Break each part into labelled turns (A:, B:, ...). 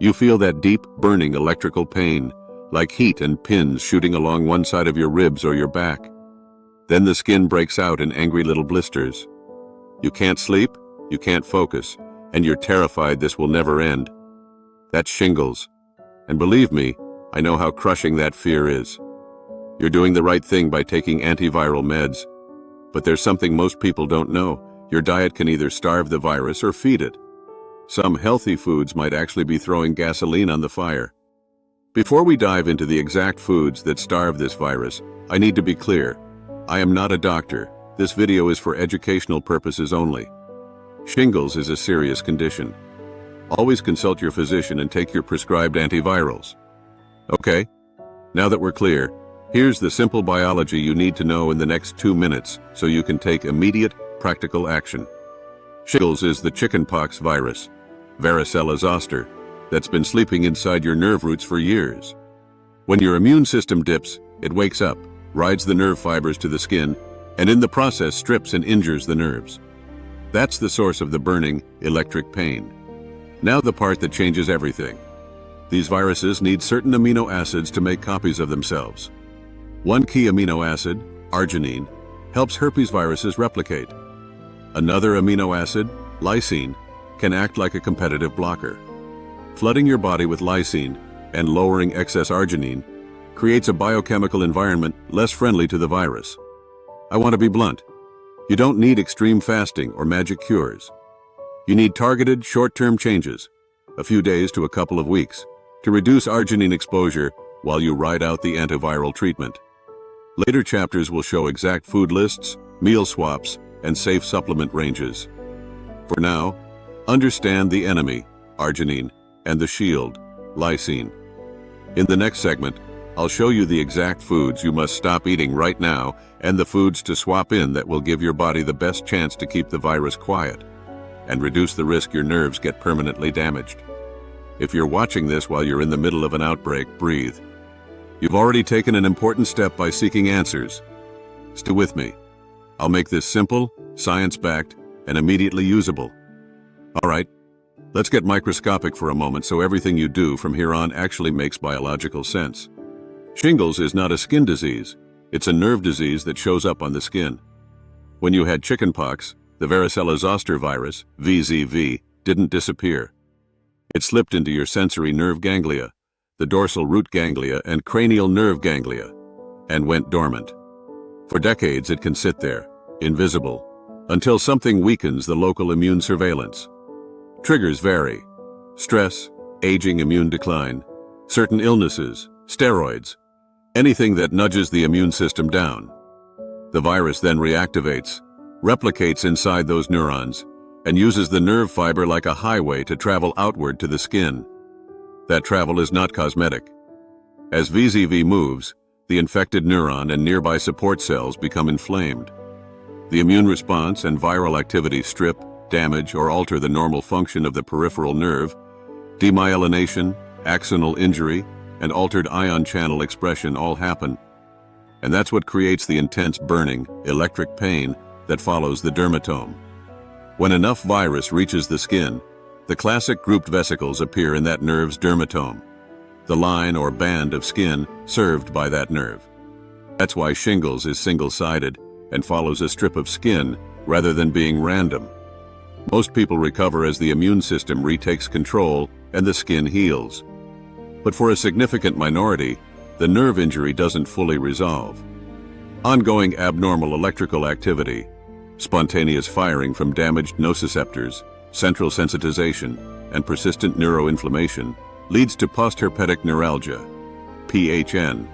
A: You feel that deep, burning electrical pain, like heat and pins shooting along one side of your ribs or your back. Then the skin breaks out in angry little blisters. You can't sleep, you can't focus, and you're terrified this will never end. That's shingles. And believe me, I know how crushing that fear is. You're doing the right thing by taking antiviral meds. But there's something most people don't know. Your diet can either starve the virus or feed it. Some healthy foods might actually be throwing gasoline on the fire. Before we dive into the exact foods that starve this virus, I need to be clear. I am not a doctor. This video is for educational purposes only. Shingles is a serious condition. Always consult your physician and take your prescribed antivirals. Okay, now that we're clear, here's the simple biology you need to know in the next 2 minutes so you can take immediate, practical action. Shingles is the chickenpox virus, varicella zoster, that's been sleeping inside your nerve roots for years. When your immune system dips, it wakes up, rides the nerve fibers to the skin, and in the process strips and injures the nerves. That's the source of the burning, electric pain. Now the part that changes everything. These viruses need certain amino acids to make copies of themselves. One key amino acid, arginine, helps herpes viruses replicate. Another amino acid, lysine, can act like a competitive blocker. Flooding your body with lysine and lowering excess arginine creates a biochemical environment less friendly to the virus. I want to be blunt. You don't need extreme fasting or magic cures. You need targeted, short-term changes, a few days to a couple of weeks, to reduce arginine exposure while you ride out the antiviral treatment. Later chapters will show exact food lists, meal swaps, and safe supplement ranges. For now, understand the enemy, arginine, and the shield, lysine. In the next segment, I'll show you the exact foods you must stop eating right now and the foods to swap in that will give your body the best chance to keep the virus quiet and reduce the risk your nerves get permanently damaged. If you're watching this while you're in the middle of an outbreak, breathe. You've already taken an important step by seeking answers. Stay with me. I'll make this simple, science-backed, and immediately usable. All right, let's get microscopic for a moment so everything you do from here on actually makes biological sense. Shingles is not a skin disease. It's a nerve disease that shows up on the skin. When you had chickenpox, the varicella zoster virus, VZV, didn't disappear. It slipped into your sensory nerve ganglia, the dorsal root ganglia and cranial nerve ganglia, and went dormant. For decades it can sit there, invisible, until something weakens the local immune surveillance. Triggers vary: stress, aging immune decline, certain illnesses, steroids, anything that nudges the immune system down. The virus then reactivates, replicates inside those neurons, and uses the nerve fiber like a highway to travel outward to the skin. That travel is not cosmetic. As VZV moves, the infected neuron and nearby support cells become inflamed. The immune response and viral activity strip, damage, or alter the normal function of the peripheral nerve. Demyelination, axonal injury, and altered ion channel expression all happen. And that's what creates the intense burning, electric pain that follows the dermatome. When enough virus reaches the skin, the classic grouped vesicles appear in that nerve's dermatome, the line or band of skin served by that nerve. That's why shingles is single-sided and follows a strip of skin rather than being random. Most people recover as the immune system retakes control and the skin heals. But for a significant minority, the nerve injury doesn't fully resolve. Ongoing abnormal electrical activity, spontaneous firing from damaged nociceptors, central sensitization, and persistent neuroinflammation leads to postherpetic neuralgia, PHN,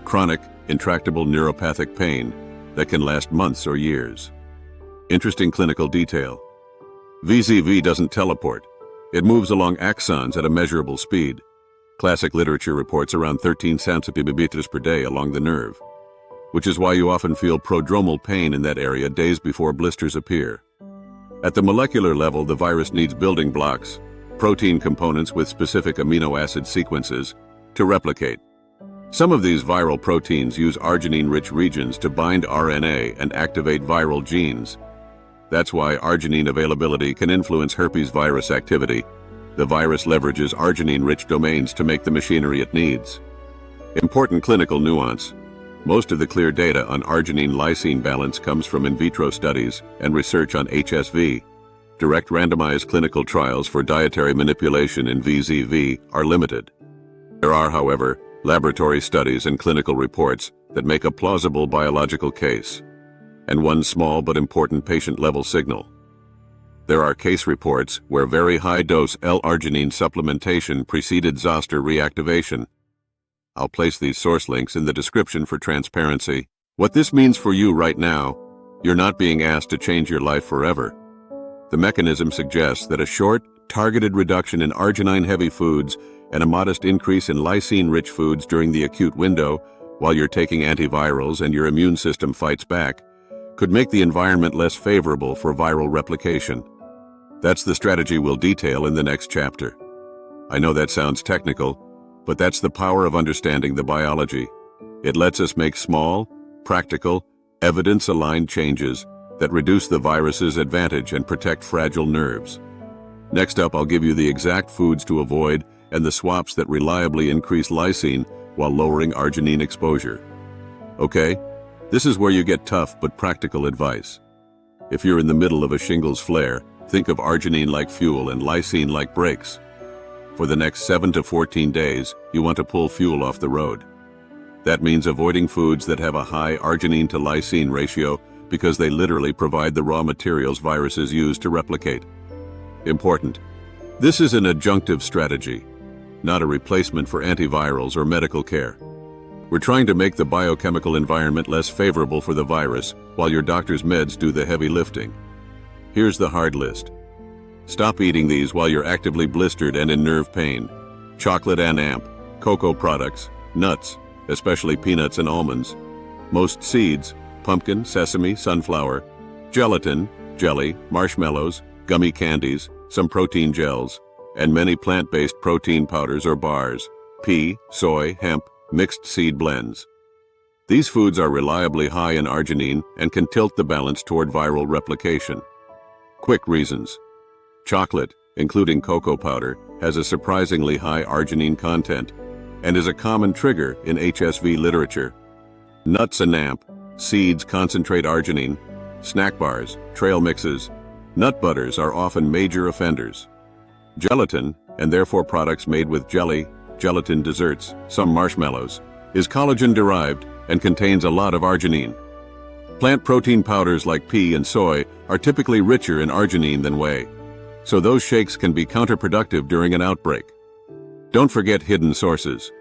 A: chronic, intractable neuropathic pain that can last months or years. Interesting clinical detail. VZV doesn't teleport. It moves along axons at a measurable speed. Classic literature reports around 13 centimeters per day along the nerve, which is why you often feel prodromal pain in that area days before blisters appear. At the molecular level, the virus needs building blocks, protein components with specific amino acid sequences, to replicate. Some of these viral proteins use arginine-rich regions to bind RNA and activate viral genes. That's why arginine availability can influence herpes virus activity, The virus leverages arginine-rich domains to make the machinery it needs. Important clinical nuance. Most of the clear data on arginine-lysine balance comes from in vitro studies and research on HSV. Direct randomized clinical trials for dietary manipulation in VZV are limited. There are, however, laboratory studies and clinical reports that make a plausible biological case, and one small but important patient-level signal. There are case reports where very high-dose L-arginine supplementation preceded zoster reactivation. I'll place these source links in the description for transparency. What this means for you right now, you're not being asked to change your life forever. The mechanism suggests that a short, targeted reduction in arginine-heavy foods and a modest increase in lysine-rich foods during the acute window, while you're taking antivirals and your immune system fights back, could make the environment less favorable for viral replication. That's the strategy we'll detail in the next chapter. I know that sounds technical, but that's the power of understanding the biology. It lets us make small, practical, evidence-aligned changes that reduce the virus's advantage and protect fragile nerves. Next up, I'll give you the exact foods to avoid and the swaps that reliably increase lysine while lowering arginine exposure. Okay, this is where you get tough but practical advice. If you're in the middle of a shingles flare, think of arginine like fuel and lysine like brakes. For the next 7 to 14 days, you want to pull fuel off the road. That means avoiding foods that have a high arginine to lysine ratio because they literally provide the raw materials viruses use to replicate. Important. This is an adjunctive strategy, not a replacement for antivirals or medical care. We're trying to make the biochemical environment less favorable for the virus while your doctor's meds do the heavy lifting. Here's the hard list. Stop eating these while you're actively blistered and in nerve pain. Chocolate and amp, cocoa products, nuts, especially peanuts and almonds, most seeds, pumpkin, sesame, sunflower, gelatin, jelly, marshmallows, gummy candies, some protein gels, and many plant-based protein powders or bars, pea, soy, hemp, mixed seed blends. These foods are reliably high in arginine and can tilt the balance toward viral replication. Quick reasons. Chocolate, including cocoa powder, has a surprisingly high arginine content and is a common trigger in HSV literature. Nuts and amp, seeds concentrate arginine, snack bars, trail mixes, nut butters are often major offenders. Gelatin, and therefore products made with jelly, gelatin desserts, some marshmallows, is collagen-derived and contains a lot of arginine. Plant protein powders like pea and soy are typically richer in arginine than whey, so those shakes can be counterproductive during an outbreak. Don't forget hidden sources.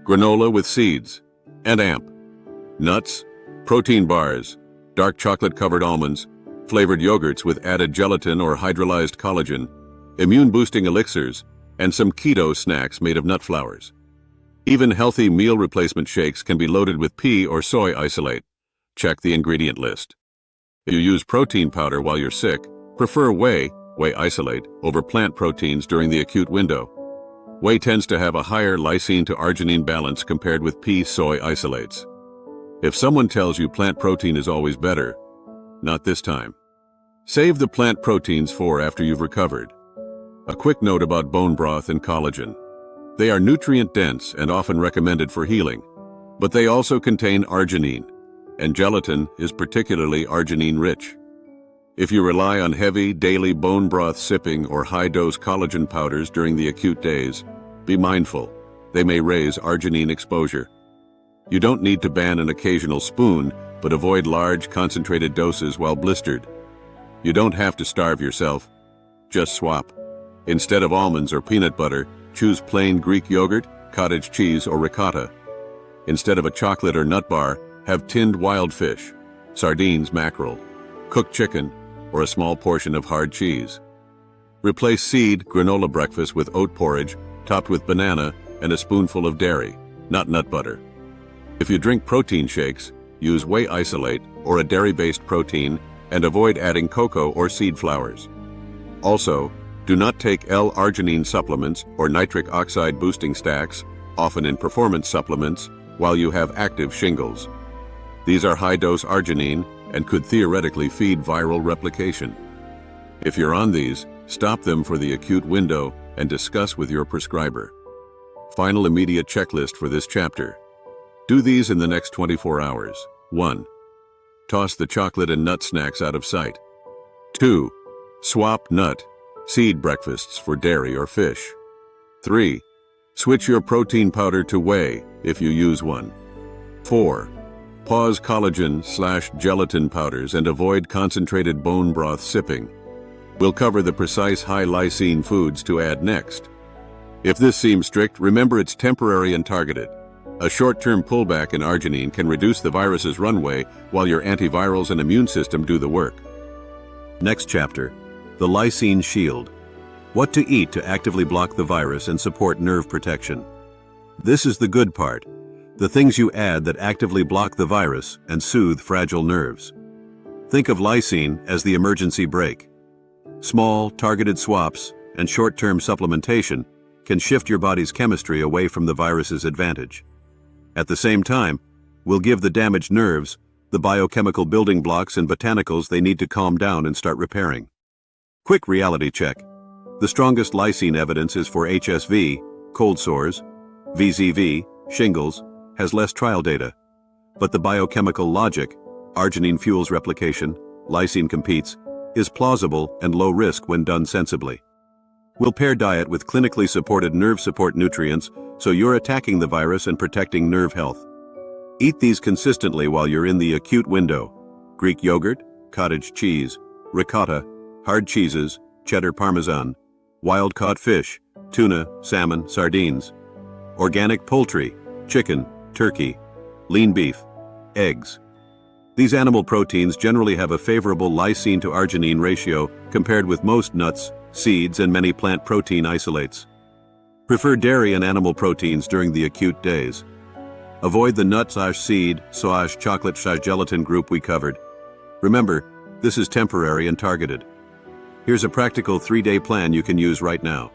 A: Granola with seeds and amp, nuts, protein bars, dark chocolate-covered almonds, flavored yogurts with added gelatin or hydrolyzed collagen, immune-boosting elixirs, and some keto snacks made of nut flours. Even healthy meal replacement shakes can be loaded with pea or soy isolate. Check the ingredient list. If you use protein powder while you're sick, prefer whey isolate, over plant proteins during the acute window. Whey tends to have a higher lysine to arginine balance compared with pea soy isolates. If someone tells you plant protein is always better, not this time. Save the plant proteins for after you've recovered. A quick note about bone broth and collagen. They are nutrient-dense and often recommended for healing, but they also contain arginine, and gelatin is particularly arginine-rich. If you rely on heavy, daily bone broth sipping or high-dose collagen powders during the acute days, be mindful. They may raise arginine exposure. You don't need to ban an occasional spoon, but avoid large, concentrated doses while blistered. You don't have to starve yourself. Just swap. Instead of almonds or peanut butter, choose plain Greek yogurt, cottage cheese, or ricotta. Instead of a chocolate or nut bar, have tinned wild fish, sardines, mackerel, cooked chicken, or a small portion of hard cheese. Replace seed granola breakfast with oat porridge, topped with banana and a spoonful of dairy, not nut butter. If you drink protein shakes, use whey isolate or a dairy-based protein and avoid adding cocoa or seed flours. Also, do not take L-arginine supplements or nitric oxide boosting stacks, often in performance supplements, while you have active shingles. These are high-dose arginine and could theoretically feed viral replication. If you're on these, stop them for the acute window and discuss with your prescriber. Final immediate checklist for this chapter. Do these in the next 24 hours. 1. Toss the chocolate and nut snacks out of sight. 2. Swap nut, seed breakfasts for dairy or fish. 3. Switch your protein powder to whey if you use one. 4. Pause collagen/gelatin powders and avoid concentrated bone broth sipping. We'll cover the precise high lysine foods to add next. If this seems strict, remember it's temporary and targeted. A short-term pullback in arginine can reduce the virus's runway while your antivirals and immune system do the work. Next chapter, the lysine shield. What to eat to actively block the virus and support nerve protection. This is the good part. The things you add that actively block the virus and soothe fragile nerves. Think of lysine as the emergency brake. Small, targeted swaps and short-term supplementation can shift your body's chemistry away from the virus's advantage. At the same time, we'll give the damaged nerves the biochemical building blocks and botanicals they need to calm down and start repairing. Quick reality check. The strongest lysine evidence is for HSV, cold sores. VZV, shingles, has less trial data. But the biochemical logic, arginine fuels replication, lysine competes, is plausible and low risk when done sensibly. We'll pair diet with clinically supported nerve support nutrients so you're attacking the virus and protecting nerve health. Eat these consistently while you're in the acute window. Greek yogurt, cottage cheese, ricotta, hard cheeses, cheddar parmesan, wild-caught fish, tuna, salmon, sardines, organic poultry, chicken, turkey, lean beef, eggs. These animal proteins generally have a favorable lysine to arginine ratio compared with most nuts, seeds, and many plant protein isolates. Prefer dairy and animal proteins during the acute days. Avoid the nut/seed/chocolate/gelatin group we covered. Remember, this is temporary and targeted. Here's a practical 3-day plan you can use right now.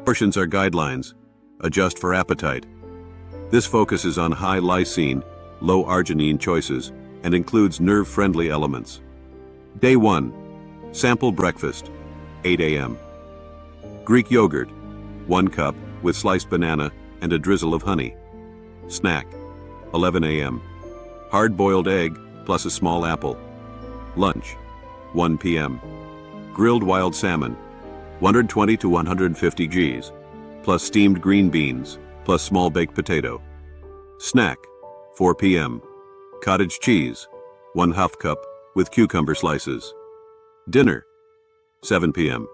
A: Portions are guidelines. Adjust for appetite. This focuses on high lysine, low arginine choices and includes nerve-friendly elements. Day 1. Sample breakfast, 8 a.m. Greek yogurt, 1 cup with sliced banana and a drizzle of honey. Snack, 11 a.m. Hard-boiled egg plus a small apple. Lunch, 1 p.m. Grilled wild salmon, 120 to 150 Gs, plus steamed green beans, plus small baked potato. Snack, 4 p.m. Cottage cheese, 1/2 cup with cucumber slices. Dinner, 7 p.m.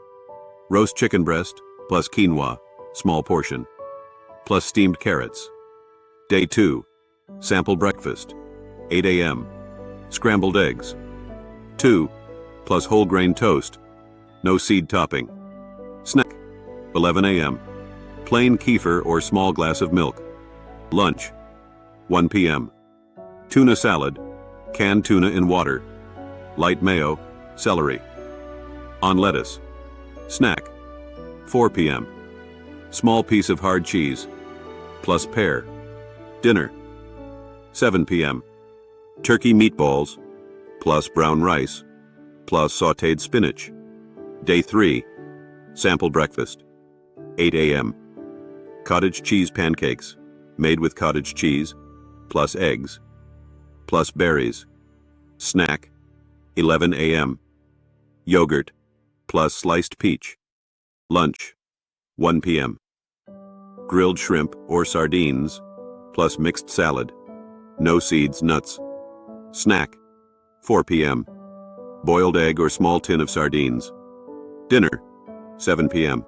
A: Roast chicken breast, plus quinoa, small portion, plus steamed carrots. Day 2. Sample breakfast, 8 a.m. Scrambled eggs, 2, plus whole grain toast, no seed topping. Snack, 11 a.m. Plain kefir or small glass of milk. Lunch, 1 p.m. Tuna salad, canned tuna in water, light mayo, celery. On lettuce. Snack, 4 p.m. Small piece of hard cheese, plus pear. Dinner, 7 p.m. Turkey meatballs, plus brown rice, plus sautéed spinach. Day 3. Sample breakfast, 8 a.m. Cottage cheese pancakes, made with cottage cheese, plus eggs, plus berries. Snack, 11 a.m. Yogurt, plus sliced peach. Lunch, 1 p.m. Grilled shrimp or sardines, plus mixed salad, no seeds, nuts. Snack, 4 p.m. Boiled egg or small tin of sardines. Dinner, 7 p.m.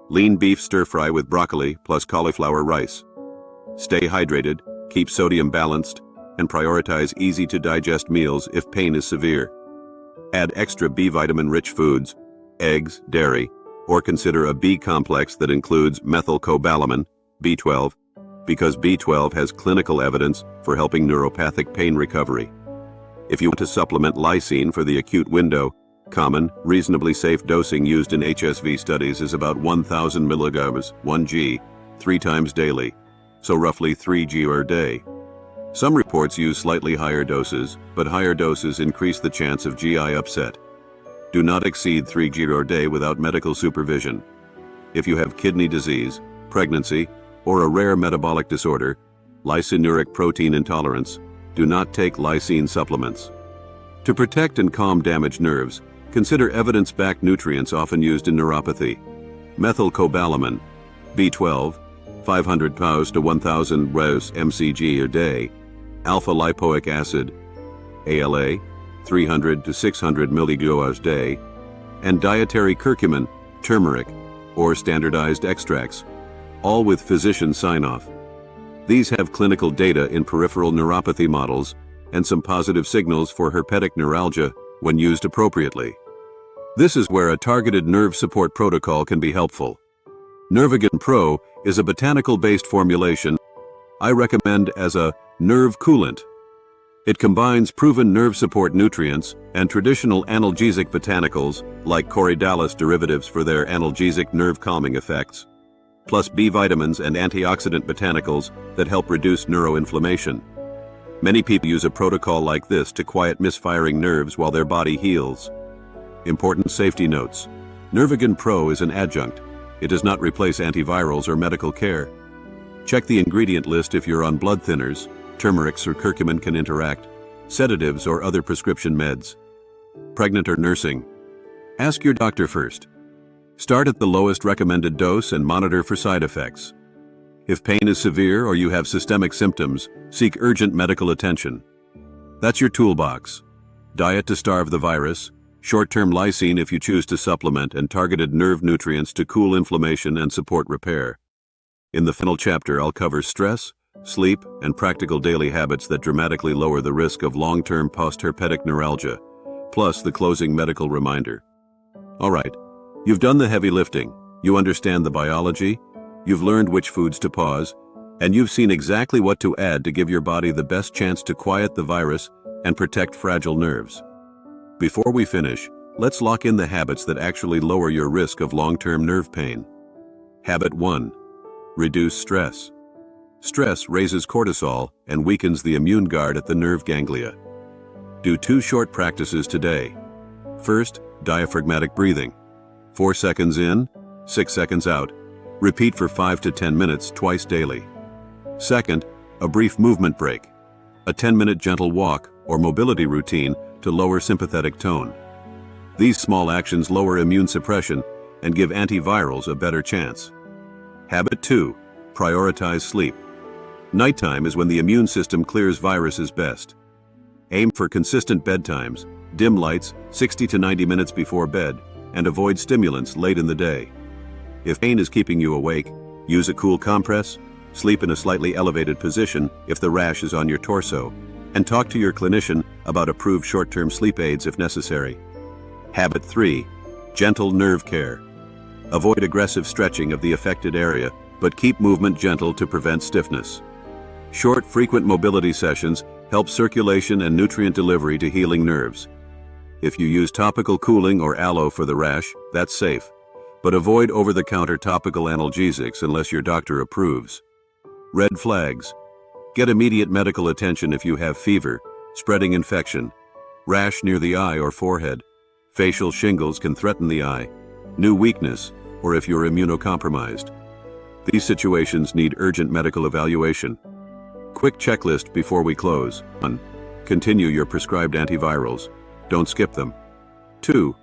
A: Lean beef stir-fry with broccoli plus cauliflower rice. Stay hydrated, keep sodium balanced, and prioritize easy-to-digest meals if pain is severe. Add extra B vitamin-rich foods, eggs, dairy, or consider a B complex that includes methylcobalamin, B12, because B12 has clinical evidence for helping neuropathic pain recovery. If you want to supplement lysine for the acute window, common, reasonably safe dosing used in HSV studies is about 1,000 milligrams, 1 g, 3 times daily, so roughly 3 g per day. Some reports use slightly higher doses, but higher doses increase the chance of GI upset. Do not exceed 3 g per day without medical supervision. If you have kidney disease, pregnancy, or a rare metabolic disorder, lysinuric protein intolerance, do not take lysine supplements. To protect and calm damaged nerves, consider evidence-backed nutrients often used in neuropathy. Methylcobalamin, B12, 500 pounds to 1,000 res mcg a day. Alpha-lipoic acid, ALA, 300 to 600 mg a day. And dietary curcumin, turmeric, or standardized extracts, all with physician sign-off. These have clinical data in peripheral neuropathy models and some positive signals for herpetic neuralgia when used appropriately. This is where a targeted nerve support protocol can be helpful. Nervogen Pro is a botanical-based formulation I recommend as a nerve coolant. It combines proven nerve support nutrients and traditional analgesic botanicals like Corydalis derivatives for their analgesic nerve calming effects, plus B vitamins and antioxidant botanicals that help reduce neuroinflammation. Many people use a protocol like this to quiet misfiring nerves while their body heals. Important safety notes. Nervogen Pro is an adjunct. It does not replace antivirals or medical care. Check the ingredient list if you're on blood thinners, turmerics or curcumin can interact, sedatives or other prescription meds. Pregnant or nursing? Ask your doctor first. Start at the lowest recommended dose and monitor for side effects. If pain is severe or you have systemic symptoms, seek urgent medical attention. That's your toolbox. Diet to starve the virus, short-term lysine if you choose to supplement, and targeted nerve nutrients to cool inflammation and support repair. In the final chapter, I'll cover stress, sleep, and practical daily habits that dramatically lower the risk of long-term postherpetic neuralgia, plus the closing medical reminder. All right, you've done the heavy lifting, you understand the biology, you've learned which foods to pause, and you've seen exactly what to add to give your body the best chance to quiet the virus and protect fragile nerves. Before we finish, let's lock in the habits that actually lower your risk of long-term nerve pain. Habit 1. Reduce stress. Stress raises cortisol and weakens the immune guard at the nerve ganglia. Do 2 short practices today. First, diaphragmatic breathing. 4 seconds in, 6 seconds out. Repeat for 5 to 10 minutes twice daily. Second, a brief movement break. A 10-minute gentle walk or mobility routine to lower sympathetic tone. These small actions lower immune suppression and give antivirals a better chance. Habit 2. Prioritize sleep. Nighttime is when the immune system clears viruses best. Aim for consistent bedtimes, dim lights 60 to 90 minutes before bed, and avoid stimulants late in the day. If pain is keeping you awake, use a cool compress, sleep in a slightly elevated position if the rash is on your torso, and talk to your clinician about approved short-term sleep aids if necessary. Habit 3. Gentle nerve care. Avoid aggressive stretching of the affected area, but keep movement gentle to prevent stiffness. Short, frequent mobility sessions help circulation and nutrient delivery to healing nerves. If you use topical cooling or aloe for the rash, that's safe, but avoid over-the-counter topical analgesics unless your doctor approves. Red flags. Get immediate medical attention if you have fever, spreading infection, rash near the eye or forehead, facial shingles can threaten the eye, new weakness, or if you're immunocompromised. These situations need urgent medical evaluation. Quick checklist before we close. 1. Continue your prescribed antivirals. Don't skip them. 2.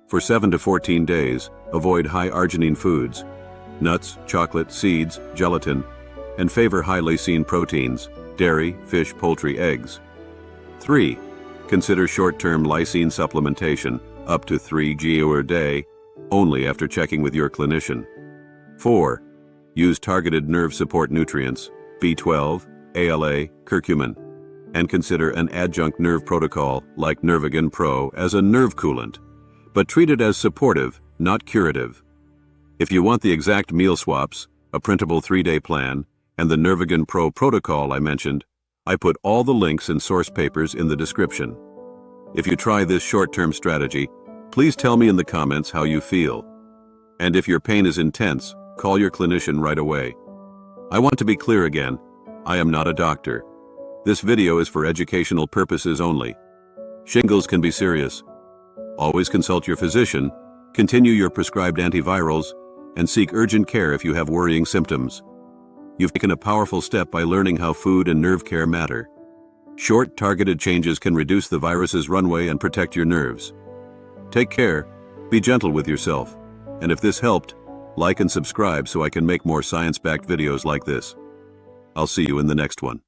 A: For 7 to 14 days, avoid high-arginine foods, nuts, chocolate, seeds, gelatin, and favor high lysine proteins, dairy, fish, poultry, eggs. 3. Consider short-term lysine supplementation, up to 3 g a day, only after checking with your clinician. 4. Use targeted nerve support nutrients, B12, ALA, curcumin, and consider an adjunct nerve protocol like Nervogen Pro as a nerve coolant, but treat it as supportive, not curative. If you want the exact meal swaps, a printable 3-day plan, and the Nervogen Pro protocol I mentioned, I put all the links and source papers in the description. If you try this short-term strategy, please tell me in the comments how you feel. And if your pain is intense, call your clinician right away. I want to be clear again, I am not a doctor. This video is for educational purposes only. Shingles can be serious. Always consult your physician, continue your prescribed antivirals, and seek urgent care if you have worrying symptoms. You've taken a powerful step by learning how food and nerve care matter. Short, targeted changes can reduce the virus's runway and protect your nerves. Take care, be gentle with yourself, and if this helped, like and subscribe so I can make more science-backed videos like this. I'll see you in the next one.